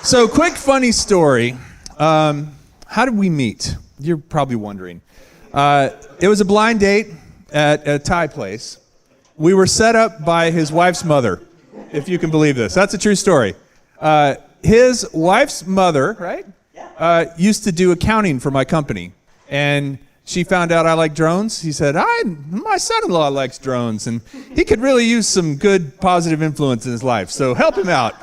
So, quick funny story. How did we meet? You're probably wondering. It was a blind date at a Thai place. We were set up by his wife's mother, if you can believe this. That's a true story. His wife's mother, right, used to do accounting for my company. And she found out I like drones. He said, my son-in-law likes drones, and he could really use some good positive influence in his life, so help him out.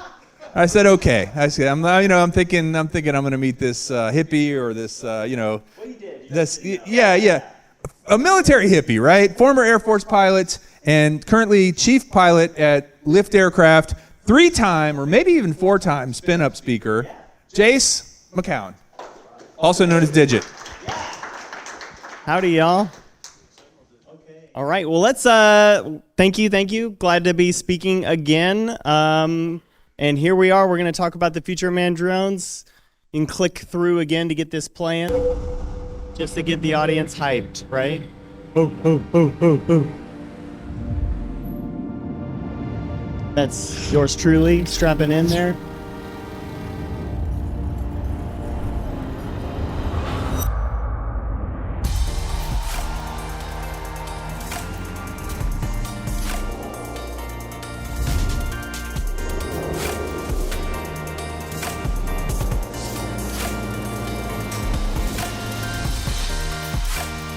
I said, okay. I said, I'm thinking I'm going to meet this hippie or this, Well, you did. This, yeah. A military hippie, right? Former Air Force pilot and currently chief pilot at Lift Aircraft, 3-time or maybe even 4-time SpinUp speaker, Jace McCown, also known as Did-It. Howdy, y'all. Okay. All right. Well, let's. Thank you. Glad to be speaking again. And here we are. We're going to talk about the future of manned drones. You can click through again to get this playing, just to get the audience hyped, right? That's yours truly strapping in there.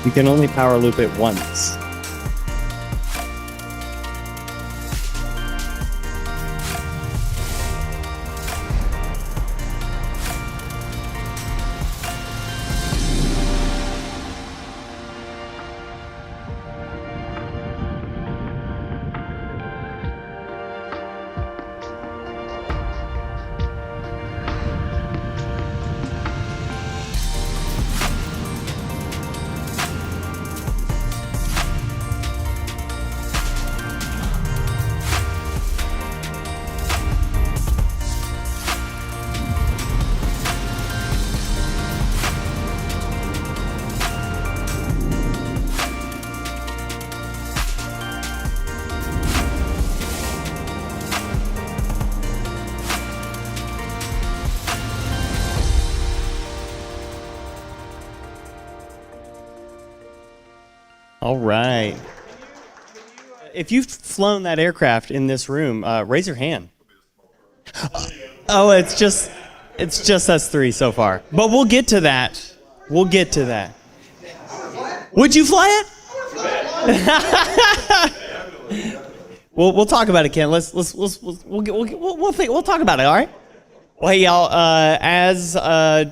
You can only power loop it once. All right. If you've flown that aircraft in this room, raise your hand. Oh, it's just us three so far. But we'll get to that. Would you fly it? We'll talk about it, Ken. We'll talk about it. All right. Well, hey, y'all, as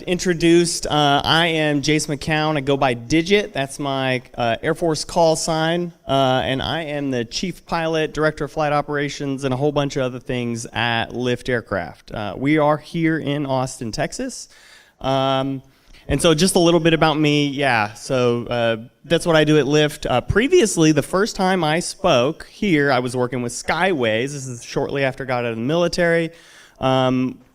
introduced, I am Jace McCown. I go by Did-It. That's my Air Force call sign. And I am the chief pilot, director of flight operations, and a whole bunch of other things at Lift Aircraft. We are here in Austin, Texas. And so just a little bit about me. Yeah, so that's what I do at Lift. Previously, the first time I spoke here, I was working with Skyways. This is shortly after I got out of the military.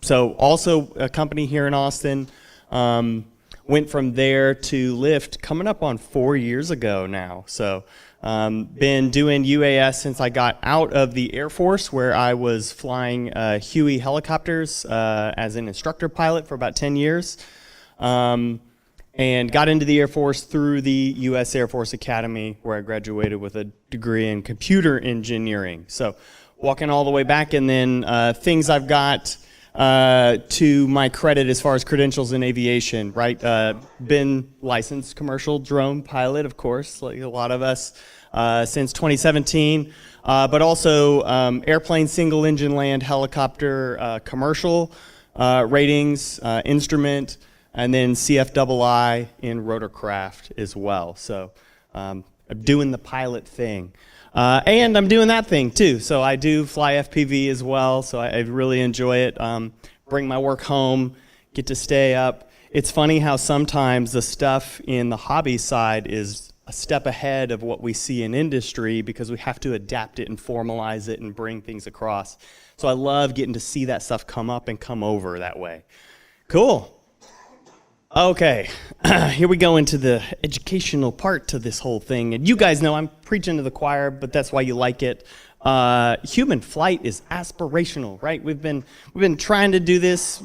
So also a company here in Austin, went from there to Lift coming up on 4 years ago now. So been doing UAS since I got out of the Air Force, where I was flying Huey helicopters as an instructor pilot for about 10 years. And got into the Air Force through the U.S. Air Force Academy, where I graduated with a degree in computer engineering. So walking all the way back, and then things I've got to my credit as far as credentials in aviation, right? Been licensed commercial drone pilot, of course, like a lot of us, since 2017, but also airplane single engine land helicopter commercial ratings, instrument, and then CFII in rotorcraft as well. So I'm doing the pilot thing. And I'm doing that thing too. So I do fly FPV as well. So I really enjoy it. Bring my work home, get to stay up. It's funny how sometimes the stuff in the hobby side is a step ahead of what we see in industry, because we have to adapt it and formalize it and bring things across. So I love getting to see that stuff come up and come over that way. Cool. Okay, here we go into the educational part to this whole thing. And you guys know I'm preaching to the choir, but that's why you like it. human flight is aspirational, right? We've been trying to do this.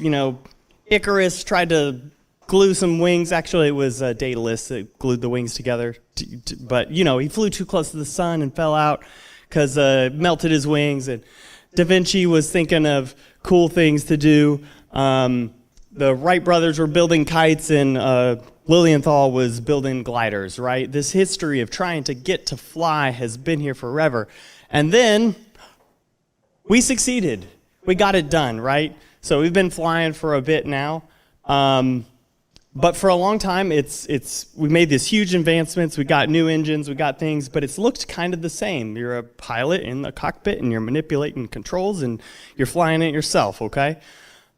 Icarus tried to glue some wings. Actually, it was Daedalus that glued the wings together. But he flew too close to the sun and fell out because melted his wings. And Da Vinci was thinking of cool things to do. The Wright brothers were building kites, and Lilienthal was building gliders, right? This history of trying to get to fly has been here forever. And then we succeeded. We got it done, right? So we've been flying for a bit now. But for a long time, we made these huge advancements. We got new engines, we got things, but it's looked kind of the same. You're a pilot in the cockpit, and you're manipulating controls, and you're flying it yourself, okay?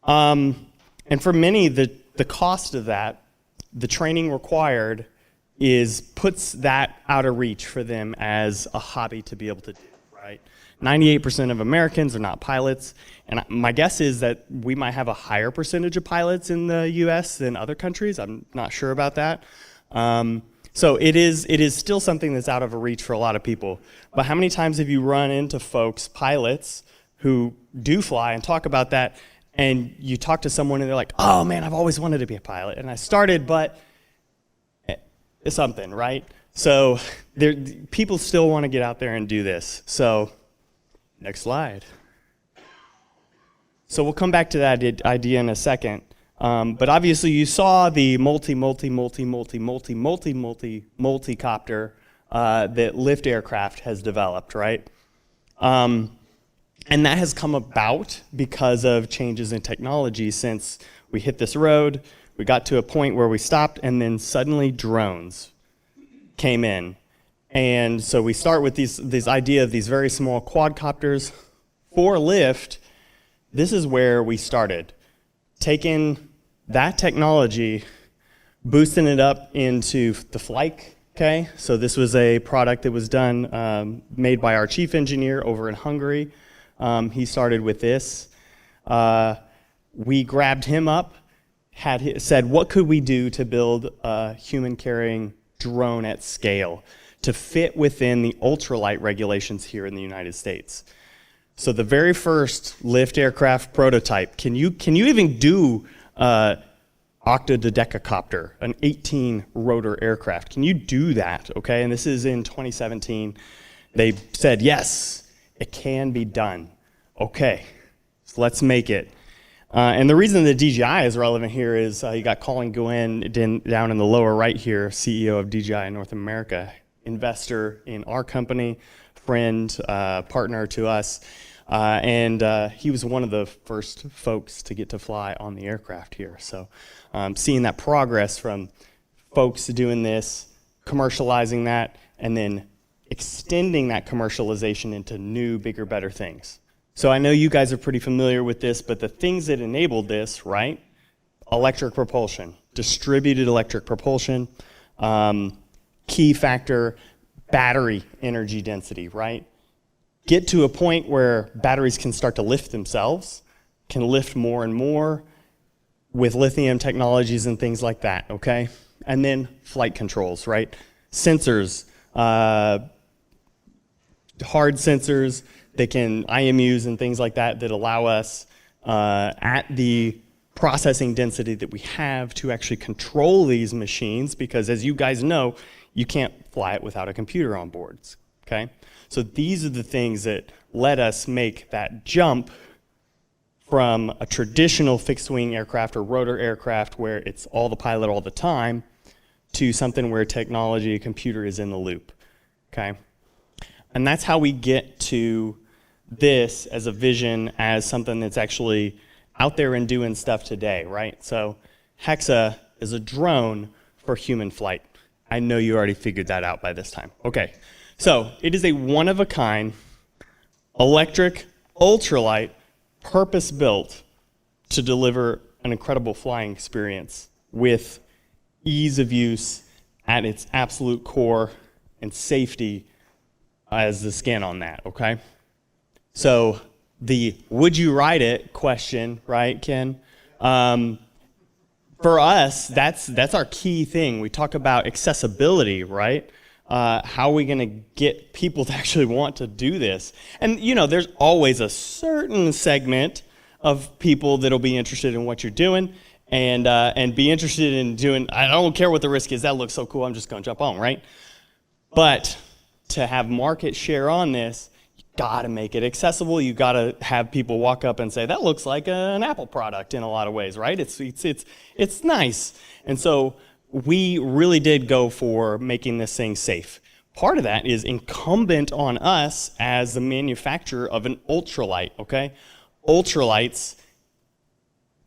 And for many, the cost of that, the training required, puts that out of reach for them as a hobby to be able to do, right? 98% of Americans are not pilots, and my guess is that we might have a higher percentage of pilots in the US than other countries. I'm not sure about that. So it is still something that's out of reach for a lot of people. But how many times have you run into folks, pilots, who do fly and talk about that, and you talk to someone and they're like, oh man, I've always wanted to be a pilot, and I started, but it's something, right? So people still want to get out there and do this. So next slide. So we'll come back to that idea in a second. But obviously you saw the multi-copter that Lift Aircraft has developed, right? And that has come about because of changes in technology since we hit this road. We got to a point where we stopped, and then suddenly drones came in. And so we start with this idea of these very small quadcopters. For lift, this is where we started. Taking that technology, boosting it up into the flight, okay? So this was a product that was done, made by our chief engineer over in Hungary. He started with this. We grabbed him up, said, what could we do to build a human-carrying drone at scale to fit within the ultralight regulations here in the United States? So the very first lift aircraft prototype, can you even do octodecacopter, an 18-rotor aircraft? Can you do that, okay? And this is in 2017. They said, yes, it can be done. Okay, so let's make it. And the reason the DJI is relevant here is you got Colin Gouin down in the lower right here, CEO of DJI in North America, investor in our company, friend, partner to us. And he was one of the first folks to get to fly on the aircraft here. So seeing that progress from folks doing this, commercializing that, and then extending that commercialization into new, bigger, better things. So I know you guys are pretty familiar with this, but the things that enabled this, right? Electric propulsion, distributed electric propulsion, key factor, battery energy density, right? Get to a point where batteries can start to lift themselves, can lift more and more with lithium technologies and things like that, okay? And then flight controls, right? Sensors, hard sensors, they can IMUs and things like that allow us at the processing density that we have to actually control these machines, because as you guys know, you can't fly it without a computer on board, okay? So these are the things that let us make that jump from a traditional fixed-wing aircraft or rotor aircraft where it's all the pilot all the time to something where technology, a computer is in the loop, okay? And that's how we get to this as a vision, as something that's actually out there and doing stuff today, right? So HEXA is a drone for human flight. I know you already figured that out by this time. Okay, so it is a one-of-a-kind, electric, ultralight, purpose-built to deliver an incredible flying experience with ease of use at its absolute core and safety as the skin on that, okay? So the would you ride it question, right, Ken? For us, that's our key thing. We talk about accessibility, right? how are we going to get people to actually want to do this? And, there's always a certain segment of people that'll be interested in what you're doing and be interested in doing, I don't care what the risk is, that looks so cool, I'm just going to jump on, right? But to have market share on this, you got to make it accessible. You got to have people walk up and say, that looks like an Apple product in a lot of ways, right? It's nice. And so we really did go for making this thing safe. Part of that is incumbent on us as the manufacturer of an ultralight, okay? Ultralights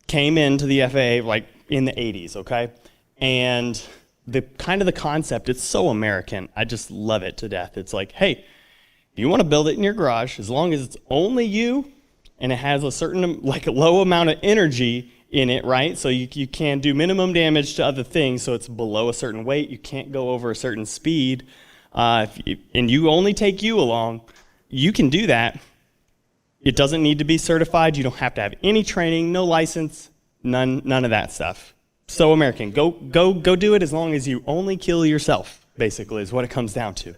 came into the FAA like in the 80s, okay? And the concept, it's so American. I just love it to death. It's like, hey, you want to build it in your garage, as long as it's only you and it has a certain low amount of energy in it, right? So you can do minimum damage to other things, so it's below a certain weight. You can't go over a certain speed. And you only take you along. You can do that. It doesn't need to be certified. You don't have to have any training, no license, none of that stuff. So American. Go do it as long as you only kill yourself, basically, is what it comes down to.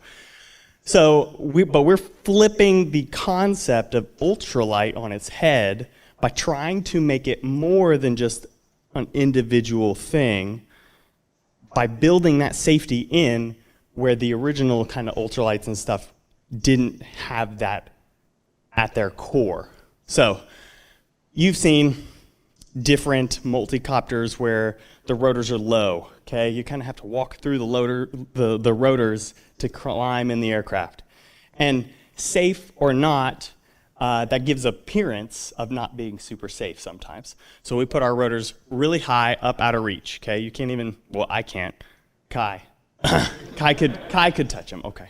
So we're flipping the concept of ultralight on its head by trying to make it more than just an individual thing, by building that safety in where the original kind of ultralights and stuff didn't have that at their core. So you've seen different multi-copters where the rotors are low, okay? You kind of have to walk through the rotors to climb in the aircraft. And safe or not, that gives appearance of not being super safe sometimes. So we put our rotors really high up out of reach, okay? You can't even, well, I can't. Kai could touch them, okay.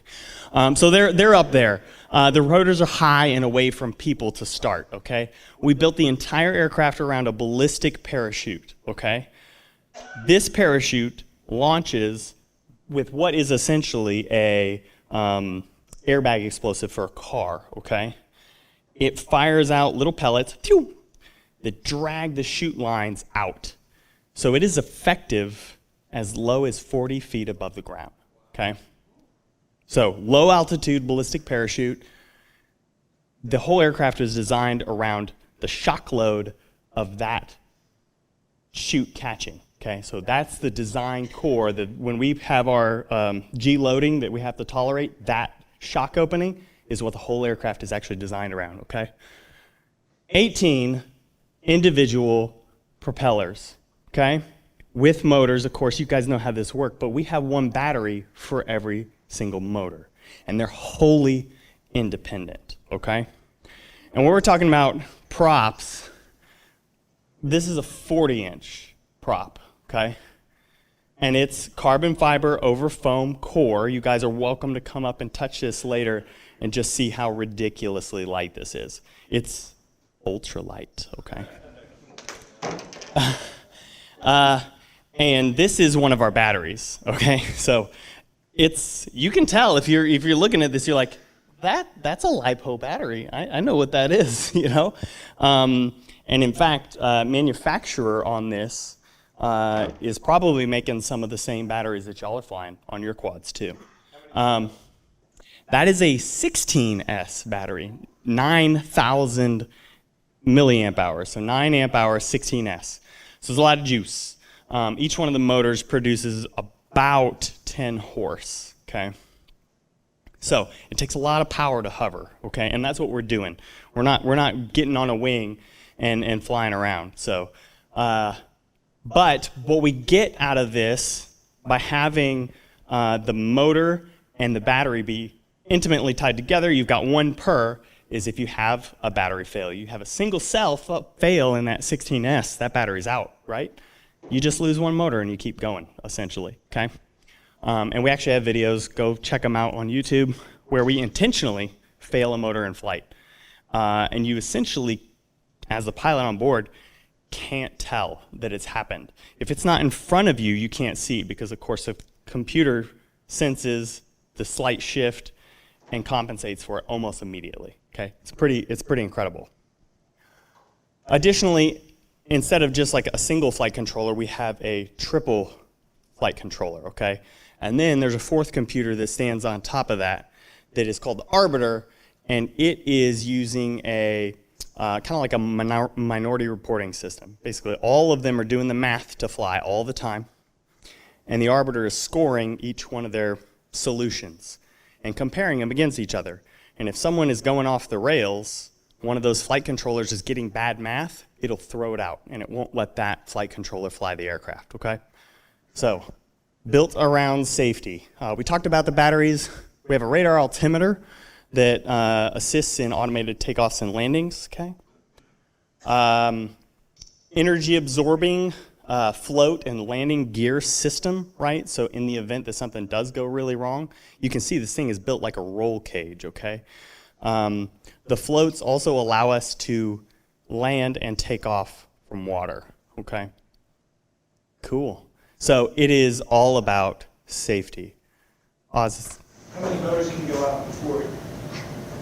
So they're up there. The rotors are high and away from people to start, okay? We built the entire aircraft around a ballistic parachute, okay? This parachute launches with what is essentially a airbag explosive for a car, okay? It fires out little pellets that drag the chute lines out. So it is effective as low as 40 feet above the ground, okay? So low altitude ballistic parachute. The whole aircraft is designed around the shock load of that chute catching, okay? So that's the design core that when we have our G loading that we have to tolerate, that shock opening is what the whole aircraft is actually designed around, okay? 18 individual propellers, okay? With motors, of course, you guys know how this works, but we have one battery for every single motor, and they're wholly independent, okay? And when we're talking about props, this is a 40-inch prop, okay? And it's carbon fiber over foam core. You guys are welcome to come up and touch this later and just see how ridiculously light this is. It's ultra light, okay? And this is one of our batteries, okay? So you can tell if you're looking at this, you're like, that's a LiPo battery. I know what that is, you know? And in fact, manufacturer on this is probably making some of the same batteries that y'all are flying on your quads too. That is a 16S battery, 9,000 milliamp hours. So 9 amp hours, 16S. So there's a lot of juice. Each one of the motors produces about 10 horse, okay? So it takes a lot of power to hover, okay? And that's what we're doing. We're not getting on a wing and flying around. So, but what we get out of this by having the motor and the battery be intimately tied together, you've got one per, is if you have a battery failure. You have a single cell fail in that 16S, that battery's out, right? You just lose one motor and you keep going, essentially, okay? And we actually have videos, go check them out on YouTube, where we intentionally fail a motor in flight. And you essentially, as the pilot on board, can't tell that it's happened. If it's not in front of you, you can't see, because of course the computer senses the slight shift and compensates for it almost immediately, okay? It's pretty incredible. Additionally, instead of just like a single flight controller, we have a triple flight controller, okay? And then there's a fourth computer that stands on top of that is called the arbiter, and it is using a kind of like a minority reporting system. Basically, all of them are doing the math to fly all the time, and the arbiter is scoring each one of their solutions and comparing them against each other. And if someone is going off the rails, one of those flight controllers is getting bad math, it'll throw it out, and it won't let that flight controller fly the aircraft, okay? So, built around safety. We talked about the batteries. We have a radar altimeter that assists in automated takeoffs and landings, okay? Energy absorbing float and landing gear system, right? So in the event that something does go really wrong, you can see this thing is built like a roll cage, okay? The floats also allow us to land and take off from water, okay? Cool. So it is all about safety. Oz? How many motors can go out before it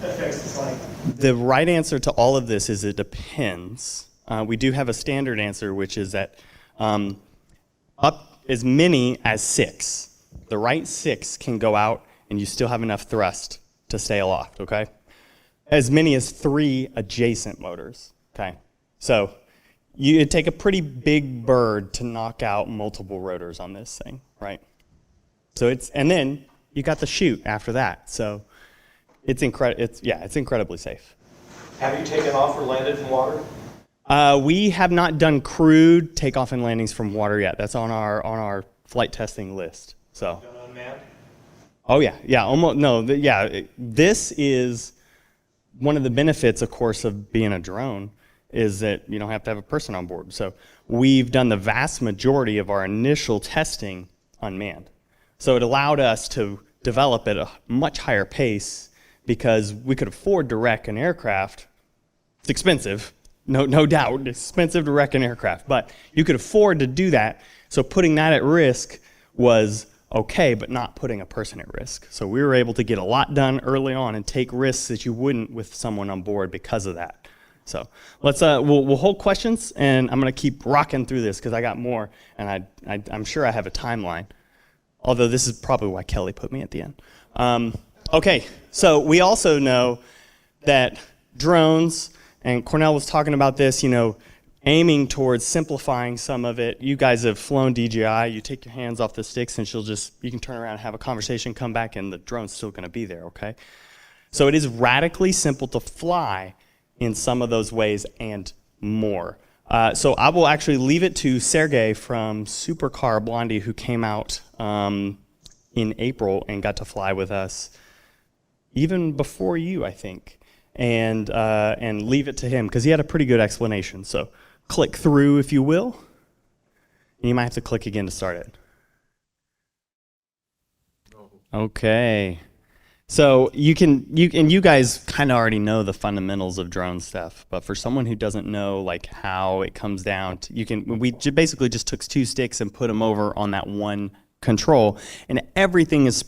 affects the flight? The right answer to all of this is it depends. We do have a standard answer, which is that up as many as 6. The right 6 can go out, and you still have enough thrust to stay aloft, okay? As many as 3 adjacent motors, okay? So it'd take a pretty big bird to knock out multiple rotors on this thing, right? So and then you got the chute after that. So it's incredibly safe. Have you taken off or landed in water? We have not done crewed takeoff and landings from water yet. That's on our flight testing list. So. Done unmanned? Oh yeah, almost no. This is one of the benefits, of course, of being a drone is that you don't have to have a person on board. So we've done the vast majority of our initial testing unmanned. So it allowed us to develop at a much higher pace because we could afford to wreck an aircraft. It's expensive, no doubt, expensive to wreck an aircraft, but you could afford to do that. So putting that at risk was okay, but not putting a person at risk. So we were able to get a lot done early on and take risks that you wouldn't with someone on board because of that. So let's we'll hold questions, and I'm going to keep rocking through this because I got more, and I'm sure I have a timeline. Although this is probably why Kelly put me at the end. Okay, so we also know that drones, and Cornell was talking about this, aiming towards simplifying some of it. You guys have flown DJI. You take your hands off the sticks, and you can turn around and have a conversation, come back, and the drone's still going to be there, okay? So it is radically simple to fly in some of those ways and more. So I will actually leave it to Sergey from Supercar Blondie, who came out in April and got to fly with us even before you, I think, and leave it to him because he had a pretty good explanation. So click through, if you will, and you might have to click again to start it. Okay. So you guys kind of already know the fundamentals of drone stuff, but for someone who doesn't know like how it comes down to, we basically just took 2 sticks and put them over on that one control, and everything is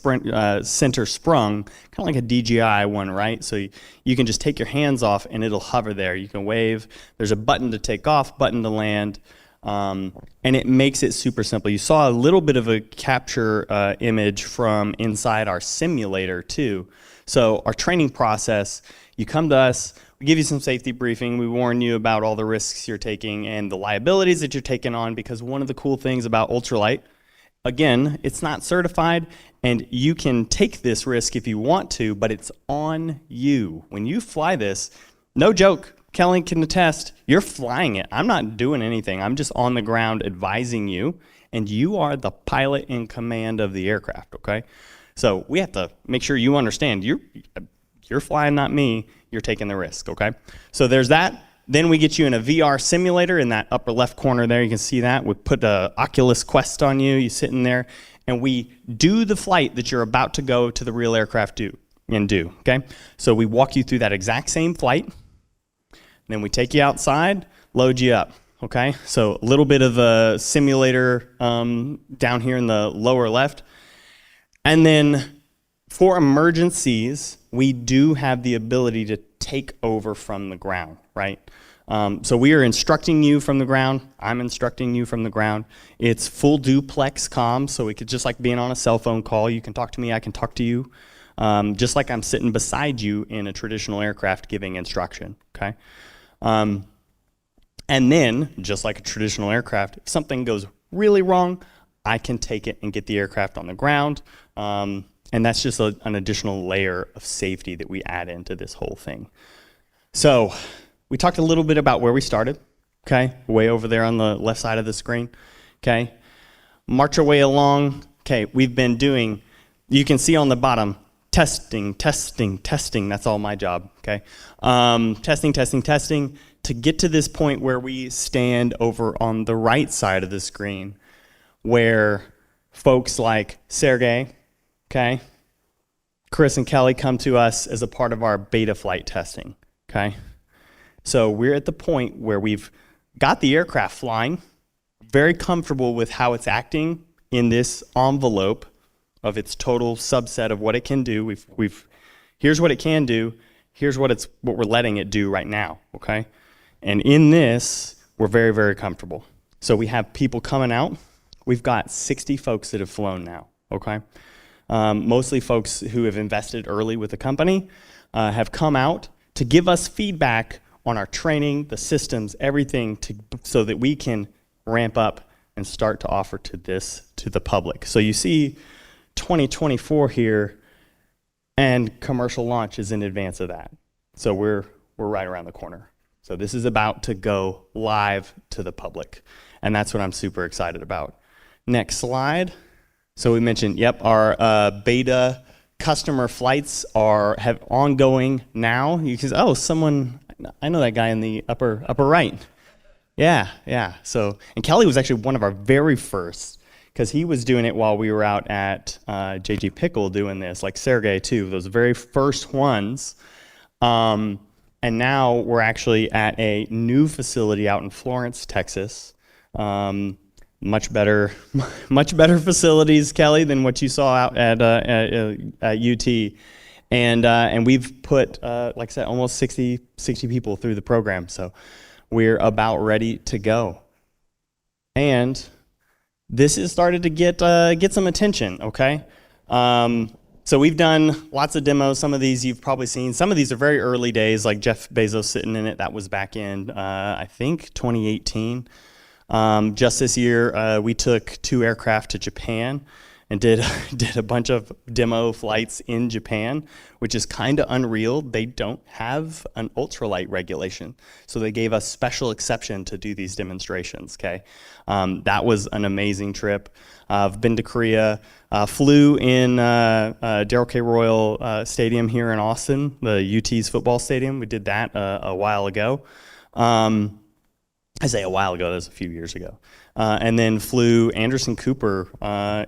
center sprung, kind of like a DJI one, right? So you can just take your hands off and it'll hover there. You can wave. There's a button to take off, button to land. And it makes it super simple. You saw a little bit of a capture image from inside our simulator too. So our training process, you come to us, we give you some safety briefing, we warn you about all the risks you're taking and the liabilities that you're taking on, because one of the cool things about ultralight, again, it's not certified, and you can take this risk if you want to, but it's on you. When you fly this, no joke, Kelly can attest, you're flying it. I'm not doing anything. I'm just on the ground advising you, and you are the pilot in command of the aircraft, okay? So we have to make sure you understand you're flying, not me. You're taking the risk, okay? So there's that. Then we get you in a VR simulator in that upper left corner there. You can see that. We put the Oculus Quest on you. You sit in there, and we do the flight that you're about to go to the real aircraft do, okay? So we walk you through that exact same flight. Then we take you outside, load you up, okay? So a little bit of a simulator down here in the lower left. And then for emergencies, we do have the ability to take over from the ground, right? So we are instructing you from the ground. I'm instructing you from the ground. It's full duplex comms, so it could just like being on a cell phone call. You can talk to me, I can talk to you, just like I'm sitting beside you in a traditional aircraft giving instruction, okay? And then, just like a traditional aircraft, if something goes really wrong, I can take it and get the aircraft on the ground. And that's just an additional layer of safety that we add into this whole thing. So we talked a little bit about where we started, okay? Way over there on the left side of the screen, okay? March our way along. Okay, we've been doing, you can see on the bottom, testing. That's all my job, okay? Testing. To get to this point where we stand over on the right side of the screen, where folks like Sergey, okay, Chris and Kelly come to us as a part of our beta flight testing, okay? So we're at the point where we've got the aircraft flying, very comfortable with how it's acting in this envelope of its total subset of what it can do. Here's what it can do, here's what we're letting it do right now, okay? And in this, we're very, very comfortable. So we have people coming out. We've got 60 folks that have flown now, okay? Mostly folks who have invested early with the company have come out to give us feedback on our training, the systems, everything, so that we can ramp up and start to offer to the public. So you see 2024 here, and commercial launch is in advance of that. So we're right around the corner. So this is about to go live to the public, and that's what I'm super excited about. Next slide. So we mentioned, our beta customer flights have ongoing now. You can I know that guy in the upper right. Yeah. So, and Kelly was actually one of our very first, because he was doing it while we were out at JG Pickle doing this, like Sergey too, those very first ones. And now we're actually at a new facility out in Florence, Texas. Much better facilities, Kelly, than what you saw out at UT. And we've put, like I said, almost 60 people through the program. So we're about ready to go. And this has started to get some attention, okay? So we've done lots of demos. Some of these you've probably seen. Some of these are very early days, like Jeff Bezos sitting in it. That was back in, I think, 2018. Just this year, we took 2 aircraft to Japan and did a bunch of demo flights in Japan, which is kind of unreal. They don't have an ultralight regulation, so they gave us special exception to do these demonstrations, okay? That was an amazing trip. I've been to Korea, flew in Darrell K. Royal Stadium here in Austin, the UT's football stadium. We did that a while ago. I say a while ago, that was a few years ago. And then flew Anderson Cooper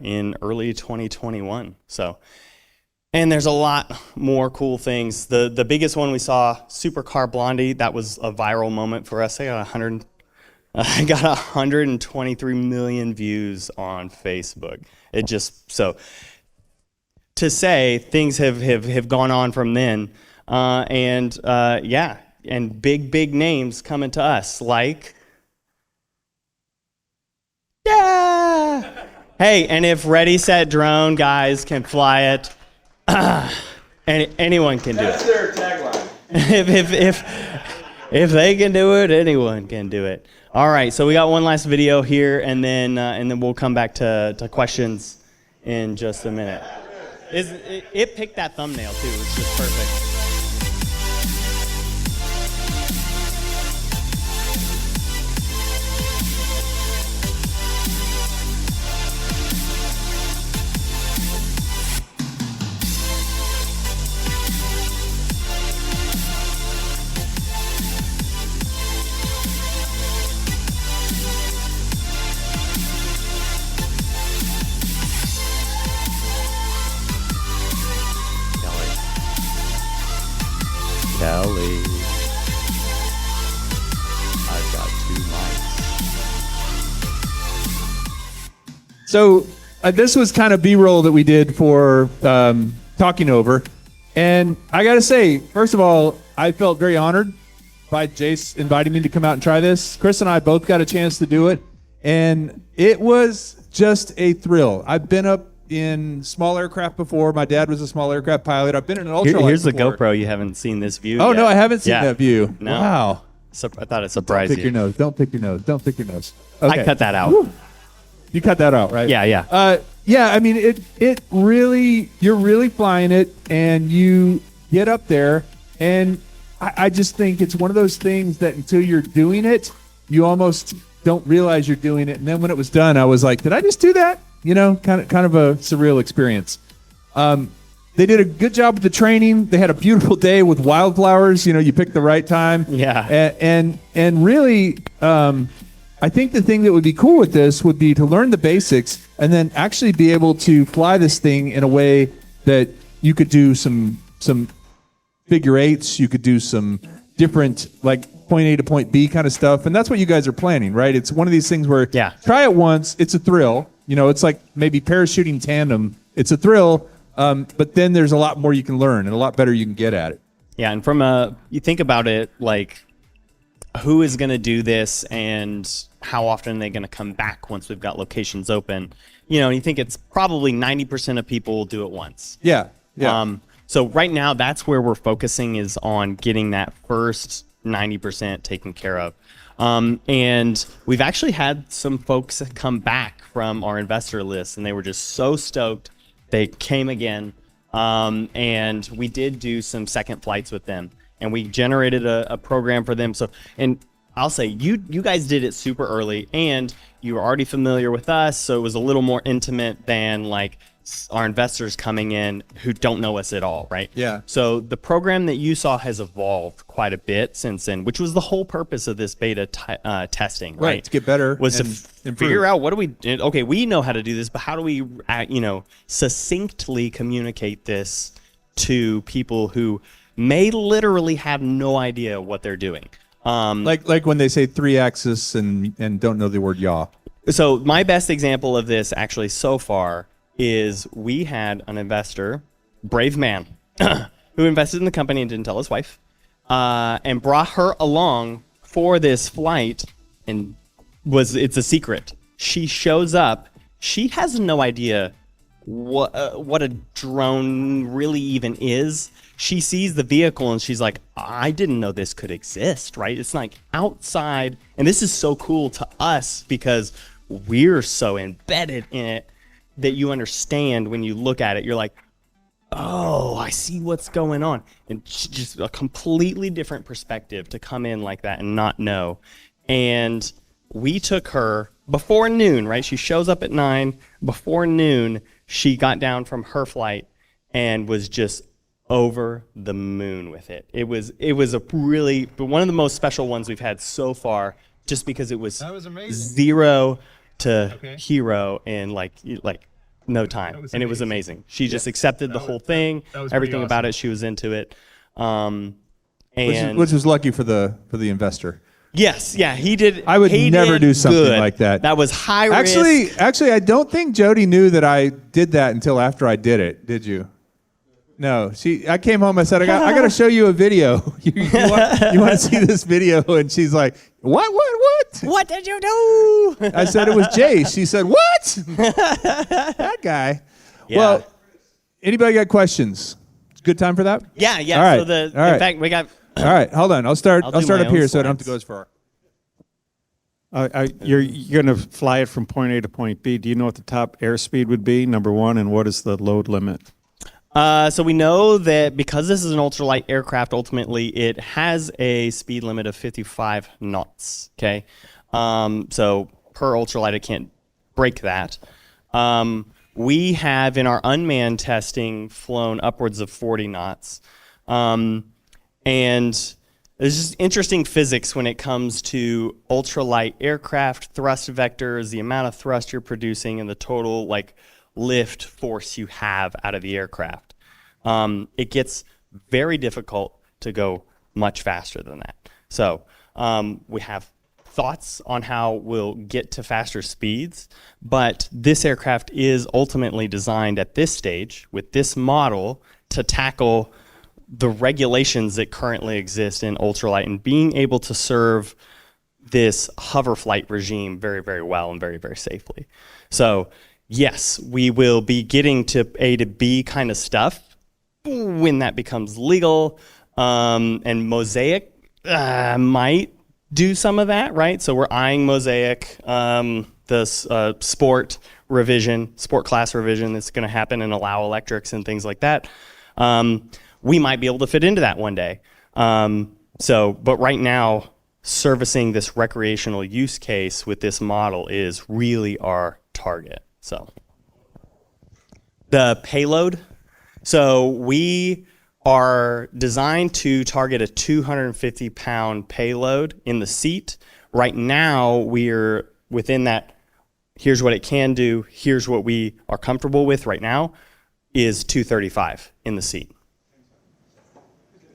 in early 2021. So, and there's a lot more cool things. The biggest one we saw, Supercar Blondie, that was a viral moment for us. I got 123 million views on Facebook. It just, so, to say things have gone on from then. And big names coming to us, like, yeah! Hey, and if Ready, Set, Drone guys can fly it, anyone can do it. That's their tagline. If they can do it, anyone can do it. All right, so we got one last video here, and then we'll come back to questions in just a minute. It picked that thumbnail too. It's just perfect. Kelly, I've got 2 mics. So this was kind of B-roll that we did for Talking Over. And I got to say, first of all, I felt very honored by Jace inviting me to come out and try this. Chris and I both got a chance to do it, and it was just a thrill. I've been up in small aircraft before. My dad was a small aircraft pilot. I've been in an ultralight Here's the before. GoPro. You haven't seen this view Oh, yet. no, I haven't seen Yeah. that view. No. Wow. I thought it surprised Don't pick your you. nose. Don't pick your nose. Don't pick your nose. Okay. I cut that out. Woo. You cut that out, right? Yeah. Yeah, I mean, it really, you're really flying it, and you get up there, and I just think it's one of those things that until you're doing it, you almost don't realize you're doing it. And then when it was done, I was like, did I just do that? You know, kind of a surreal experience. They did a good job with the training. They had a beautiful day with wildflowers. You know, you picked the right time. Yeah. And really, I think the thing that would be cool with this would be to learn the basics and then actually be able to fly this thing in a way that you could do some figure eights. You could do some different, like, point A to point B kind of stuff. And that's what you guys are planning, right? It's one of these things where try it once. It's a thrill. You know, it's like maybe parachuting tandem. It's a thrill, but then there's a lot more you can learn and a lot better you can get at it. Yeah, and you think about it, like, who is going to do this and how often are they going to come back once we've got locations open? You know, you think it's probably 90% of people will do it once. Yeah. So right now, that's where we're focusing, is on getting that first 90% taken care of. And we've actually had some folks come back from our investor list, and they were just so stoked. They came again, and we did do some second flights with them, and we generated a program for them. So, and I'll say, you guys did it super early, and you were already familiar with us, so it was a little more intimate than like our investors coming in who don't know us at all, right? Yeah. So the program that you saw has evolved quite a bit since then, which was the whole purpose of this beta testing, right? To get better, was to and improve. figure out what do we. Okay, we know how to do this, but how do we, succinctly communicate this to people who may literally have no idea what they're doing? Like when they say 3-axis and don't know the word yaw. So my best example of this actually so far is we had an investor, brave man, who invested in the company and didn't tell his wife, and brought her along for this flight, and it's a secret. She shows up. She has no idea what a drone really even is. She sees the vehicle and she's like, I didn't know this could exist, right? It's like outside, and this is so cool to us because we're so embedded in it that you understand when you look at it. You're like, oh, I see what's going on. And just a completely different perspective to come in like that and not know. And we took her before noon, right? She shows up at 9. Before noon, she got down from her flight and was just over the moon with it. It was one of the most special ones we've had so far, just because it was amazing. 0 to hero in like no time, and it was amazing. She just accepted the whole thing, everything about it. She was into it, and Which was lucky for the investor. yes, yeah, he did. I would he never did do something good. like that. That was high risk. Actually, I don't think Jody knew that I did that until after I did it. Did you? No. I came home. I said, I got to show you a video. you want to see this video? And she's like, what? What did you do? I said it was Jace. She said, what? That guy. Yeah. Well, anybody got questions? It's a good time for that? Yeah. All right. So All right. in fact, we got. All right, hold on. I'll start do up my here own so I don't have to go slides. as far. You're going to fly it from point A to point B. Do you know what the top airspeed would be, number one, and what is the load limit? So we know that because this is an ultralight aircraft, ultimately it has a speed limit of 55 knots. Okay, so per ultralight, it can't break that. We have in our unmanned testing flown upwards of 40 knots, and there's just interesting physics when it comes to ultralight aircraft, thrust vectors, the amount of thrust you're producing, and the total lift force you have out of the aircraft. It gets very difficult to go much faster than that. So we have thoughts on how we'll get to faster speeds, but this aircraft is ultimately designed at this stage with this model to tackle the regulations that currently exist in ultralight and being able to serve this hover flight regime very, very well and very, very safely. So yes, we will be getting to A to B kind of stuff when that becomes legal, and Mosaic might do some of that, right? So we're eyeing Mosaic, the sport class revision that's going to happen and allow electrics and things like that. We might be able to fit into that one day. But right now, servicing this recreational use case with this model is really our target. So the payload. So we are designed to target a 250-pound payload in the seat. Right now, we're within that. Here's what it can do. Here's what we are comfortable with right now is 235 in the seat.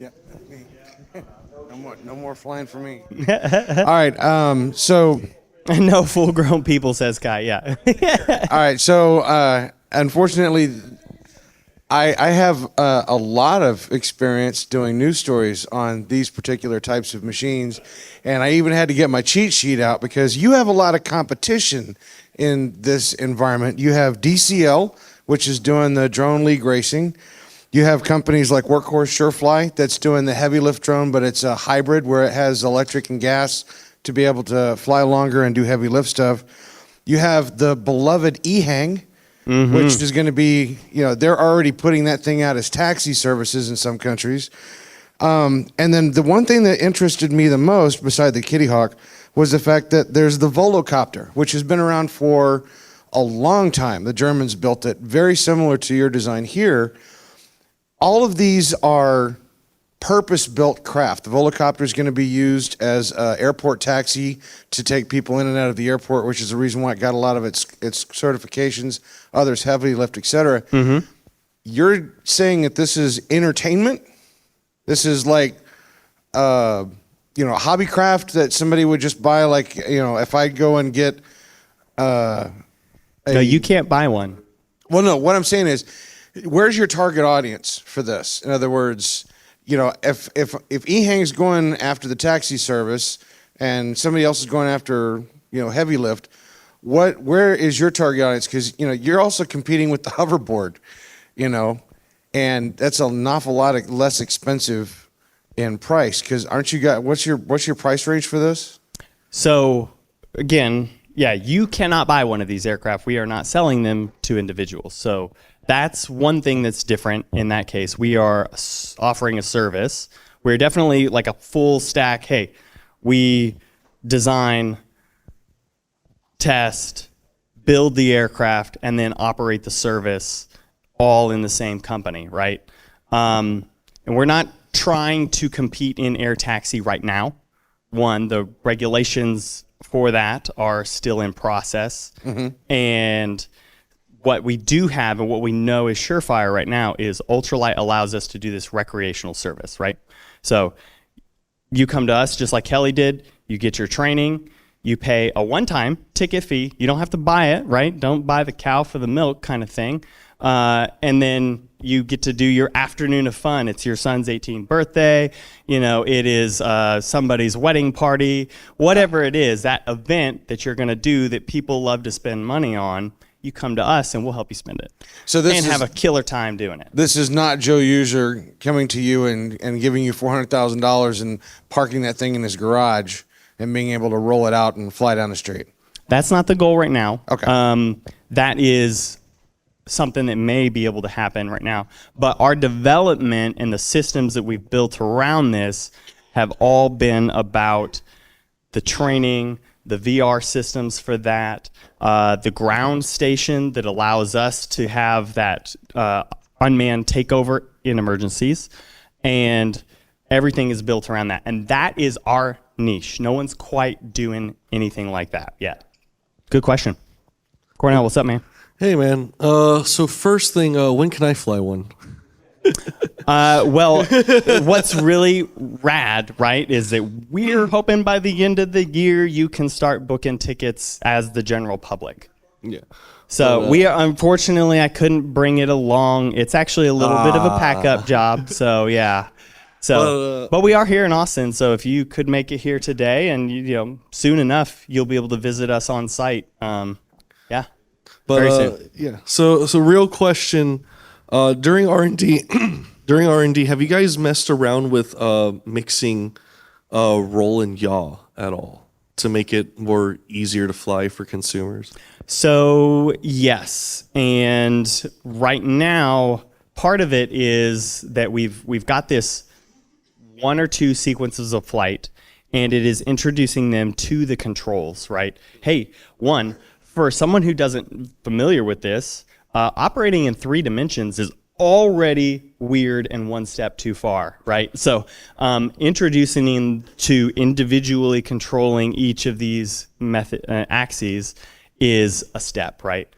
Yeah. No more flying for me. All right. So. No full-grown people, says Kai. Yeah. All right. So, unfortunately, I have a lot of experience doing news stories on these particular types of machines, and I even had to get my cheat sheet out because you have a lot of competition in this environment. You have DCL, which is doing the drone league racing. You have companies like Workhorse Surefly that's doing the heavy lift drone, but it's a hybrid where it has electric and gas to be able to fly longer and do heavy lift stuff. You have the beloved eHang, which is going to be, they're already putting that thing out as taxi services in some countries. And then the one thing that interested me the most, beside the Kitty Hawk, was the fact that there's the Volocopter, which has been around for a long time. The Germans built it, very similar to your design here. All of these are purpose-built craft. The Volocopter is going to be used as an airport taxi to take people in and out of the airport, which is the reason why it got a lot of its certifications, others heavy lift, etc. You're saying that this is entertainment? This is like, hobbycraft that somebody would just buy, like, if I go and get... No, you can't buy one. Well, no, what I'm saying is, where's your target audience for this? In other words, if eHang's going after the taxi service and somebody else is going after, heavy lift, where is your target audience? Because, you're also competing with the hoverboard, and that's an awful lot less expensive in price. Because what's your price range for this? So again, yeah, you cannot buy one of these aircraft. We are not selling them to individuals. So that's one thing that's different in that case. We are offering a service. We're definitely like a full stack. Hey, we design, test, build the aircraft, and then operate the service all in the same company, right? And we're not trying to compete in air taxi right now. One, the regulations for that are still in process. And what we do have and what we know is surefire right now is ultralight allows us to do this recreational service, right? So you come to us just like Kelly did, you get your training, you pay a one-time ticket fee. You don't have to buy it, right? Don't buy the cow for the milk kind of thing. And then you get to do your afternoon of fun. It's your son's 18th birthday. It is somebody's wedding party. Whatever it is, that event that you're going to do that people love to spend money on, you come to us and we'll help you spend it. So this have a killer time doing it. This is not Joe User coming to you and giving you $400,000 and parking that thing in his garage and being able to roll it out and fly down the street. That's not the goal right now. Okay. That is something that may be able to happen right now. But our development and the systems that we've built around this have all been about the training, the VR systems for that, the ground station that allows us to have that unmanned takeover in emergencies, and everything is built around that. And that is our niche. No one's quite doing anything like that yet. Good question. Cornell, what's up, man? Hey, man. So first thing, when can I fly one? Well, what's really rad, right, is that we're hoping by the end of the year you can start booking tickets as the general public. Yeah. So unfortunately, I couldn't bring it along. It's actually a little bit of a pack-up job. So yeah. So, but we are here in Austin. So if you could make it here today, and soon enough, you'll be able to visit us on site. Yeah. But Very soon. yeah. So real question, during R&D, have you guys messed around with mixing roll and yaw at all to make it more easier to fly for consumers? So yes, and right now, part of it is that we've got this 1 or 2 sequences of flight, and it is introducing them to the controls, right? Hey, for someone who doesn't familiar with this, operating in 3 dimensions is already weird and one step too far, right? So introducing to individually controlling each of these axes is a step, right?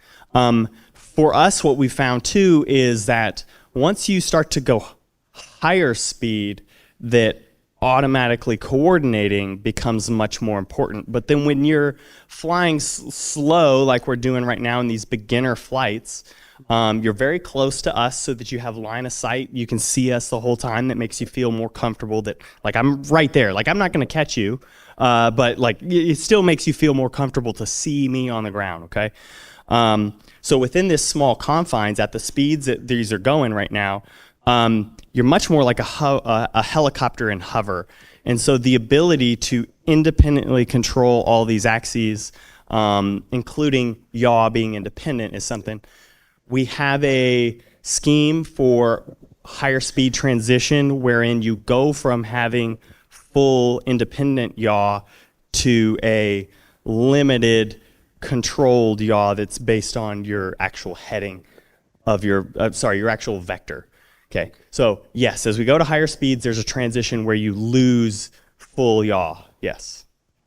For us, what we found too is that once you start to go higher speed, that automatically coordinating becomes much more important. But then when you're flying slow, like we're doing right now in these beginner flights, you're very close to us so that you have line of sight. You can see us the whole time. That makes you feel more comfortable that, like, I'm right there. Like, I'm not going to catch you, but, like, it still makes you feel more comfortable to see me on the ground, okay? So within this small confines, at the speeds that these are going right now, you're much more like a helicopter in hover. And so the ability to independently control all these axes, including yaw being independent, is something. We have a scheme for higher speed transition wherein you go from having full independent yaw to a limited controlled yaw that's based on your actual heading of your actual vector. Okay, so yes, as we go to higher speeds, there's a transition where you lose full yaw. Yes.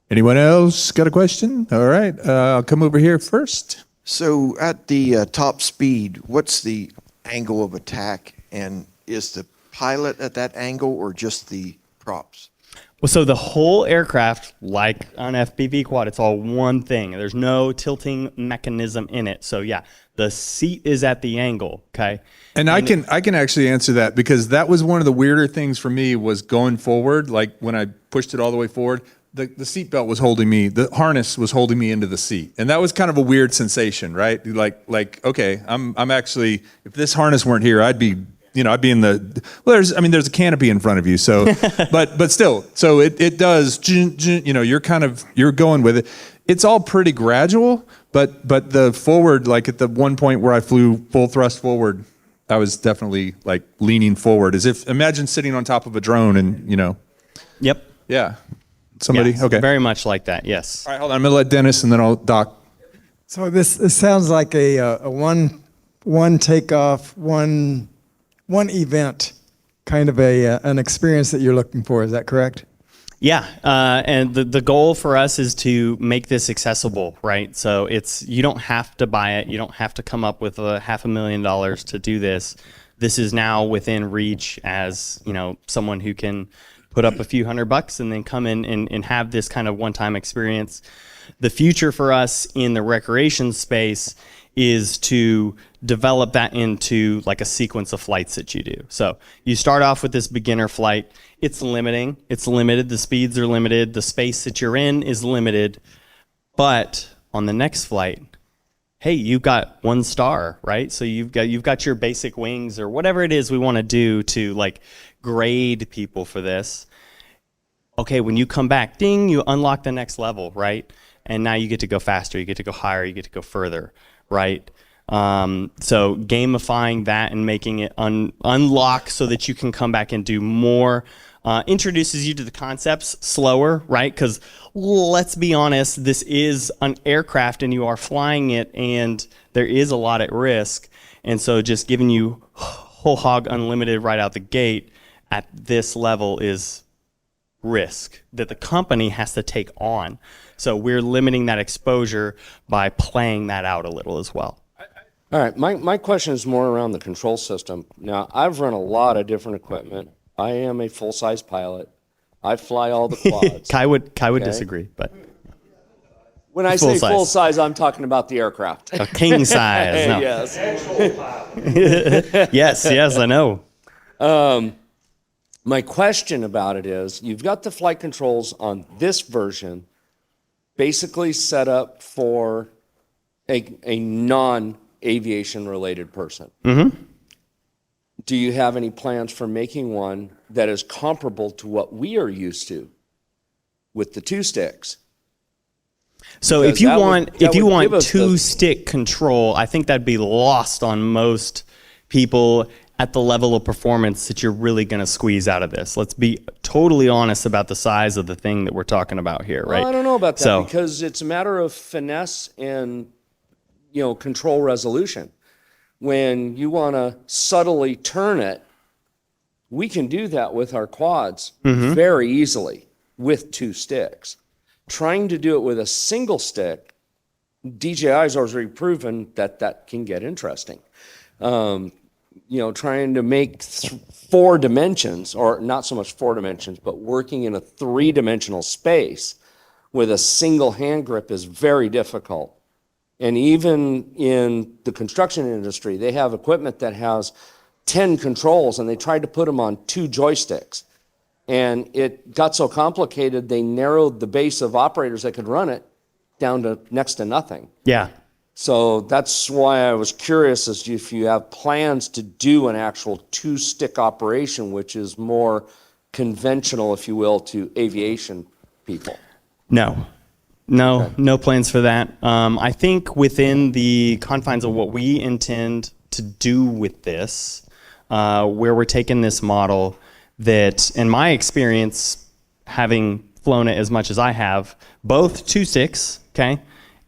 Anyone else got a question? All right, I'll come over here first. So at the top speed, what's the angle of attack, and is the pilot at that angle or just the props? Well, so the whole aircraft, like on FPV quad, it's all one thing. There's no tilting mechanism in it. So yeah, the seat is at the angle, okay? And I can actually answer that, because that was one of the weirder things for me was going forward. Like when I pushed it all the way forward, the seatbelt was holding me, the harness was holding me into the seat. And that was kind of a weird sensation, right? Like, okay, I'm actually, if this harness weren't here, I'd be in the, well, there's a canopy in front of you. So, but still, so it does, you're going with it. It's all pretty gradual, but the forward, like at the one point where I flew full thrust forward, I was definitely like leaning forward as if, imagine sitting on top of a drone and, Yep. Yeah. Somebody? Yes, Okay. Very much like that, yes. All right, hold on. I'm going to let Dennis and then I'll Doc. So this sounds like a one takeoff, one event, kind of an experience that you're looking for. Is that correct? Yeah, and the goal for us is to make this accessible, right? So you don't have to buy it. You don't have to come up with $500,000 to do this. This is now within reach as, someone who can put up a few $100 and then come in and have this kind of one-time experience. The future for us in the recreation space is to develop that into like a sequence of flights that you do. So you start off with this beginner flight. It's limiting. It's limited. The speeds are limited. The space that you're in is limited. But on the next flight, hey, you've got 1 star, right? So you've got your basic wings or whatever it is we want to do to like grade people for this. Okay, when you come back, ding, you unlock the next level, right? And now you get to go faster, you get to go higher, you get to go further, right? So gamifying that and making it unlock so that you can come back and do more introduces you to the concepts slower, right? Because let's be honest, this is an aircraft and you are flying it and there is a lot at risk. And so just giving you whole hog unlimited right out the gate at this level is risk that the company has to take on. So we're limiting that exposure by playing that out a little as well. All right, my question is more around the control system. Now, I've run a lot of different equipment. I am a full-size pilot. I fly all the quads. Kai would disagree, but When I Full say size. full size, I'm talking about the aircraft. A king size. No. Yes. Yes, I know. My question about it is, you've got the flight controls on this version basically set up for a non-aviation related person. Mm-hmm. Do you have any plans for making one that is comparable to what we are used to with the 2 sticks? So Because if you that would- want that would give us the- 2-stick control, I think that'd be lost on most people at the level of performance that you're really going to squeeze out of this. Let's be totally honest about the size of the thing that we're talking about here, right? Well, I don't know about that So, because it's a matter of finesse and control resolution. When you want to subtly turn it, we can do that with our quads very easily with 2 sticks. Trying to do it with a single stick, DJI's already proven that can get interesting. Trying to make 4 dimensions, or not so much 4 dimensions, but working in a 3-dimensional space with a single hand grip is very difficult. And even in the construction industry, they have equipment that has 10 controls, and they tried to put them on 2 joysticks. And it got so complicated, they narrowed the base of operators that could run it down to next to nothing. yeah. So that's why I was curious as to if you have plans to do an actual 2-stick operation, which is more conventional, if you will, to aviation people. No, no plans for that. I think within the confines of what we intend to do with this, where we're taking this model that, in my experience, having flown it as much as I have, both 2 sticks, okay,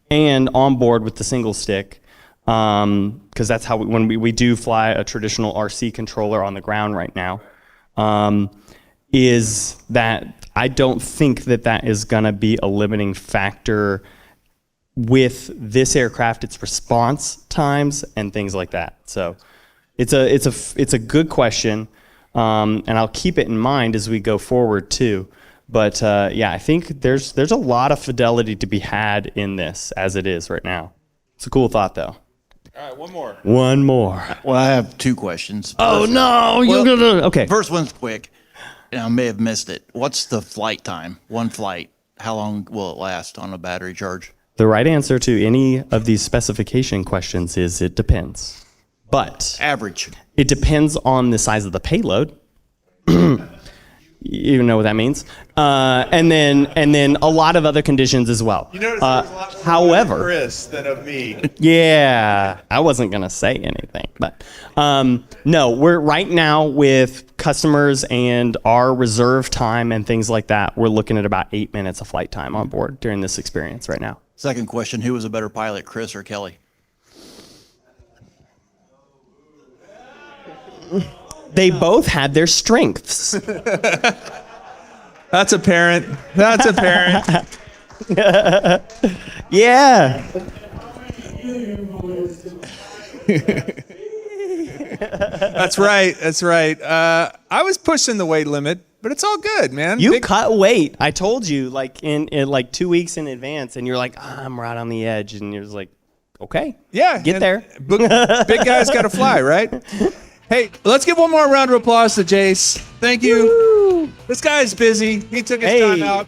and on board with the single stick, because that's how when we do fly a traditional RC controller on the ground right now, is that I don't think that is going to be a limiting factor with this aircraft, its response times and things like that. So it's a good question, and I'll keep it in mind as we go forward too. But I think there's a lot of fidelity to be had in this as it is right now. It's a cool thought, though. All right, one more. One more. Well, I have 2 questions. Oh no, you're gonna. Okay. First one's quick, and I may have missed it. What's the flight time? One flight. How long will it last on a battery charge? The right answer to any of these specification questions is it depends. But Average. it depends on the size of the payload. You know what that means. And then a lot of other conditions as well. You notice there's a lot more however, of Chris than of me. yeah, I wasn't gonna say anything, but no, we're right now with customers and our reserve time and things like that. We're looking at about 8 minutes of flight time on board during this experience right now. Second question, who was a better pilot, Chris or Kelly? They both had their strengths. That's apparent. That's apparent. Yeah. That's right. That's right. I was pushing the weight limit, but it's all good, man. You cut weight. I told you like in like 2 weeks in advance, and you're like, I'm right on the edge, and you're just like, okay, Yeah. get there. Big guys got to fly, right? Hey, let's give one more round of applause to Jace. Thank you. This guy's busy. He took his time out.